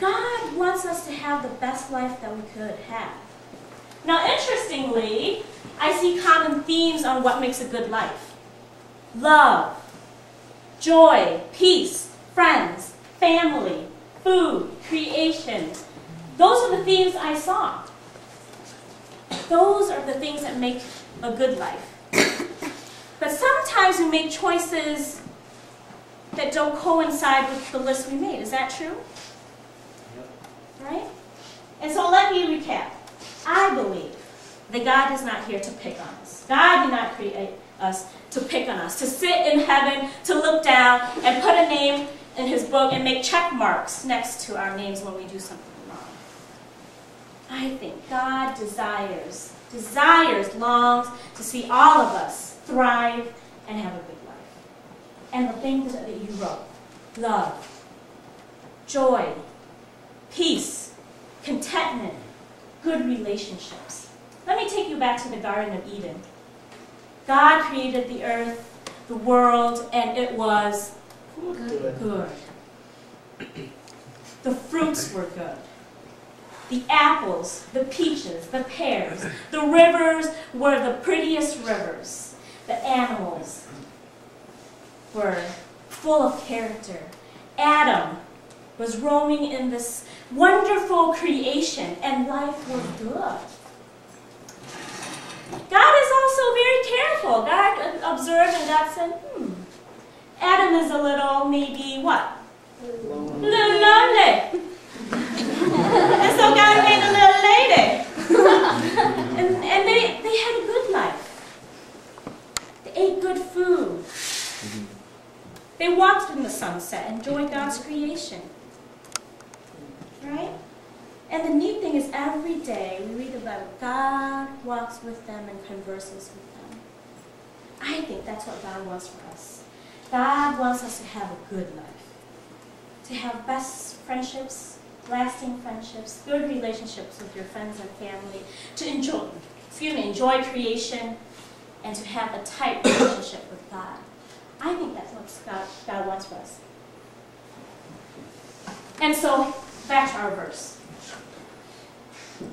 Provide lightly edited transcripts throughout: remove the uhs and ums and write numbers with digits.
God wants us to have the best life that we could have. Now, interestingly, I see common themes on what makes a good life. Love, joy, peace, friends, family, food, creation. Those are the themes I saw. Those are the things that make a good life. But sometimes we make choices that don't coincide with the list we made. Is that true? Right? And so let me recap. I believe that God is not here to pick on us. God did not create us to pick on us, to sit in heaven, to look down, and put a name in his book and make check marks next to our names when we do something wrong. I think God desires, longs to see all of us thrive and have a good life. And the things that you wrote: love, joy, peace, contentment, good relationships. Let me take you back to the Garden of Eden. God created the earth, the world, and it was good. The fruits were good. The apples, the peaches, the pears, the rivers were the prettiest rivers. The animals were full of character. Adam was roaming in this wonderful creation, and life was good. God is also very careful. God observed and God said, Adam is a little, maybe what? Little lonely. And so God made a little lady. and they had a good life. They ate good food. They walked in the sunset, enjoyed God's creation. Right? And the neat thing is every day we read the Bible, God walks with them and converses with them. I think that's what God wants for us. God wants us to have a good life. To have best friendships, lasting friendships, good relationships with your friends and family, to enjoy creation, and to have a tight relationship with God. I think that's what God wants for us. And so, back to our verse.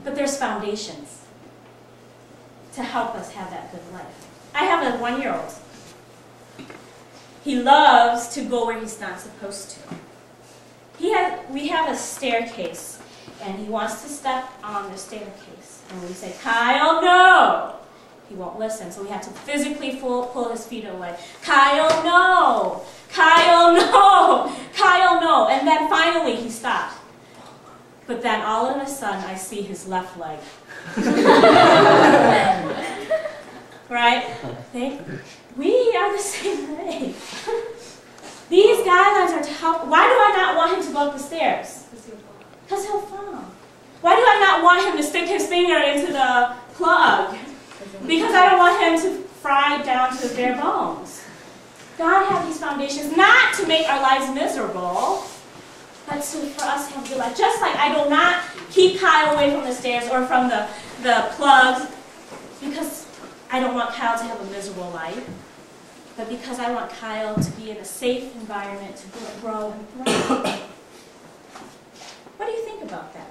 But there's foundations to help us have that good life. I have a 1-year-old. He loves to go where he's not supposed to. We have a staircase, and he wants to step on the staircase. And we say, Kyle, no! He won't listen, so we have to physically pull his feet away. Kyle, no! Kyle, no! Kyle, no! And then finally he stopped. But then all of a sudden I see his left leg. Right? We are the same way. These guidelines are to help. Why do I not want him to go up the stairs? Because he'll fall. Why do I not want him to stick his finger into the plug? Because I don't want him to fry down to the bare bones. God had these foundations not to make our lives miserable, but for us to have a good life. Just like I do not keep Kyle away from the stairs or from the plugs because I don't want Kyle to have a miserable life, but because I want Kyle to be in a safe environment to grow and thrive. What do you think about that?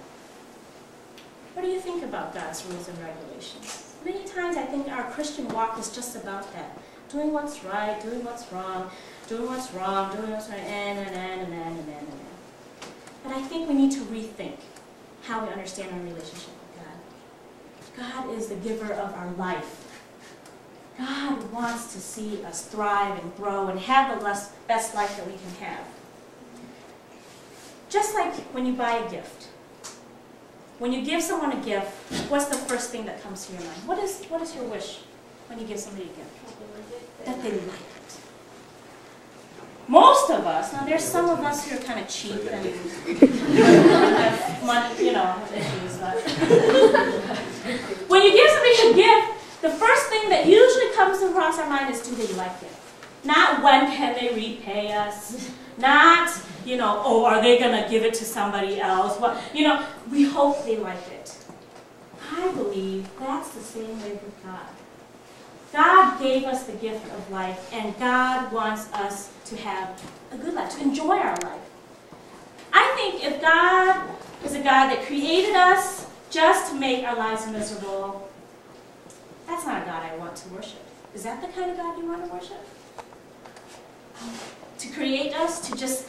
What do you think about God's rules and regulations? Many times I think our Christian walk is just about that. Doing what's right, doing what's wrong, doing what's wrong, doing what's right, and. But I think we need to rethink how we understand our relationship with God. God is the giver of our life. God wants to see us thrive and grow and have the best life that we can have. Just like when you buy a gift. When you give someone a gift, what's the first thing that comes to your mind? What is your wish when you give somebody a gift? That they like it. Most of us, now there's some of us who are kind of cheap and have money, issues, but when you give somebody a gift, the first thing that usually comes across our mind is, do they like it? Not when can they repay us? Not, oh, are they going to give it to somebody else? Well, we hope they like it. I believe that's the same way with God. God gave us the gift of life, and God wants us to have a good life, to enjoy our life. I think if God is a God that created us just to make our lives miserable. That's not a God I want to worship. Is that the kind of God you want to worship? To create us to just,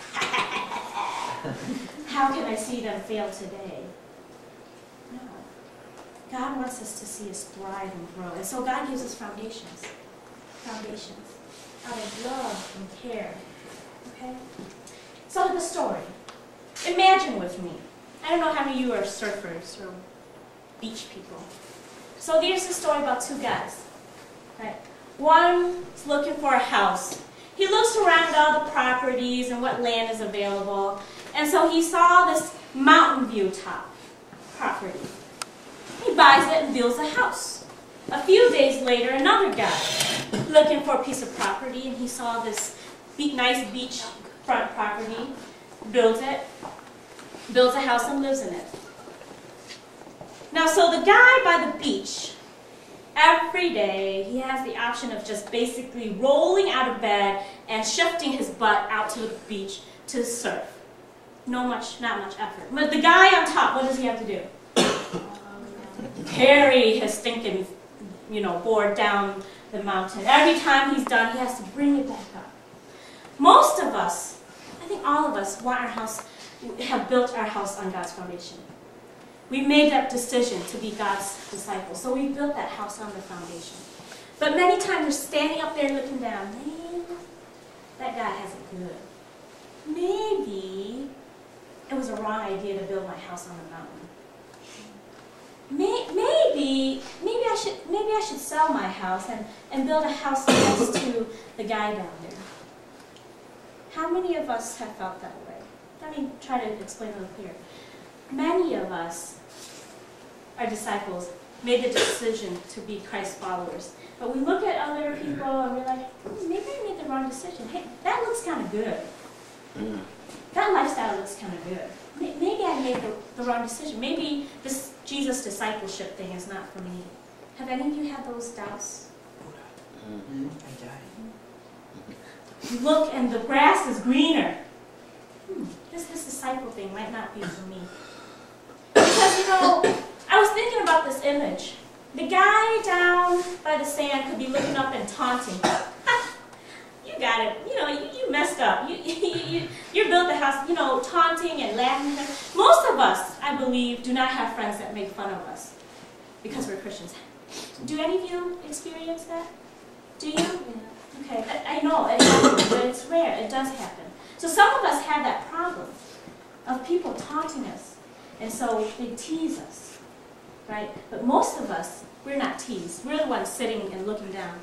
how can I see them fail today? No. God wants us to see us thrive and grow. And so God gives us foundations. Foundations. Out of love and care. Okay? So the story. Imagine with me. I don't know how many of you are surfers or beach people. So there's a story about two guys. Right? One's looking for a house. He looks around at all the properties and what land is available. And so he saw this mountain view top property. He buys it and builds a house. A few days later, another guy looking for a piece of property, and he saw this nice beachfront property, builds it, builds a house and lives in it. Now, so the guy by the beach, every day he has the option of just basically rolling out of bed and shifting his butt out to the beach to surf. Not much effort. But the guy on top, what does he have to do? Carry his stinking, board down the mountain. Every time he's done, he has to bring it back up. Most of us, I think all of us, have built our house on God's foundation. We made that decision to be God's disciples, so we built that house on the foundation. But many times we're standing up there looking down. Man, that guy has it good. Maybe it was a wrong idea to build my house on the mountain. Maybe I should sell my house and build a house next to the guy down there. How many of us have felt that way? Let me try to explain a little clearer. Many of us are disciples, made the decision to be Christ followers. But we look at other people and we're like, maybe I made the wrong decision. Hey, that looks kind of good. That lifestyle looks kind of good. Maybe I made the wrong decision. Maybe this Jesus discipleship thing is not for me. Have any of you had those doubts? You look and the grass is greener. This disciple thing might not be for me. Because, I was thinking about this image. The guy down by the sand could be looking up and taunting. You got it. You messed up. You built the house, taunting and laughing. Most of us, I believe, do not have friends that make fun of us because we're Christians. Do any of you experience that? Do you? Yeah. Okay, I know it happens, but it's rare. It does happen. So some of us have that problem of people taunting us, and so they tease us, right? But most of us, we're not teased. We're the ones sitting and looking down.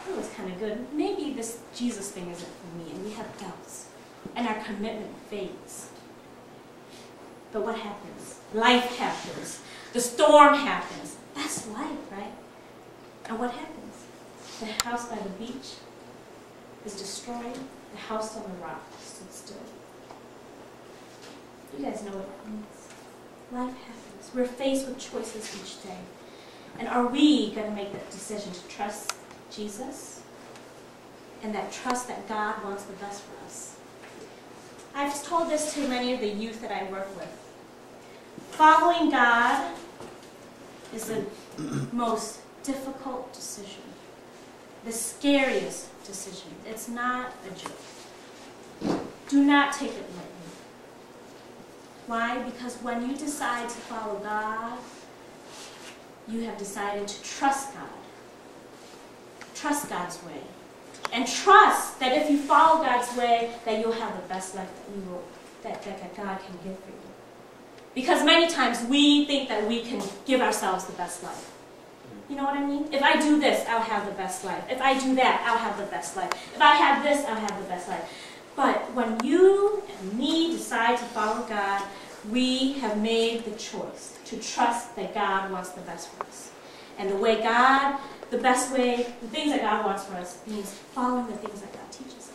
That was kind of good. Maybe this Jesus thing isn't for me, and we have doubts, and our commitment fades. But what happens? Life happens. The storm happens. That's life, right? And what happens? The house by the beach is destroyed. The house on the rock stood still. You guys know what it means. Life happens. We're faced with choices each day. And are we going to make that decision to trust Jesus and that trust that God wants the best for us? I've told this to many of the youth that I work with. Following God is the most difficult decision, the scariest decision. It's not a joke. Do not take it lightly. Why? Because when you decide to follow God, you have decided to trust God. Trust God's way. And trust that if you follow God's way, that you'll have the best life that God can give for you. Because many times we think that we can give ourselves the best life. You know what I mean? If I do this, I'll have the best life. If I do that, I'll have the best life. If I have this, I'll have the best life. But when you and me decide to follow God, we have made the choice to trust that God wants the best for us. And the way God, the best way, the things that God wants for us means following the things that God teaches us.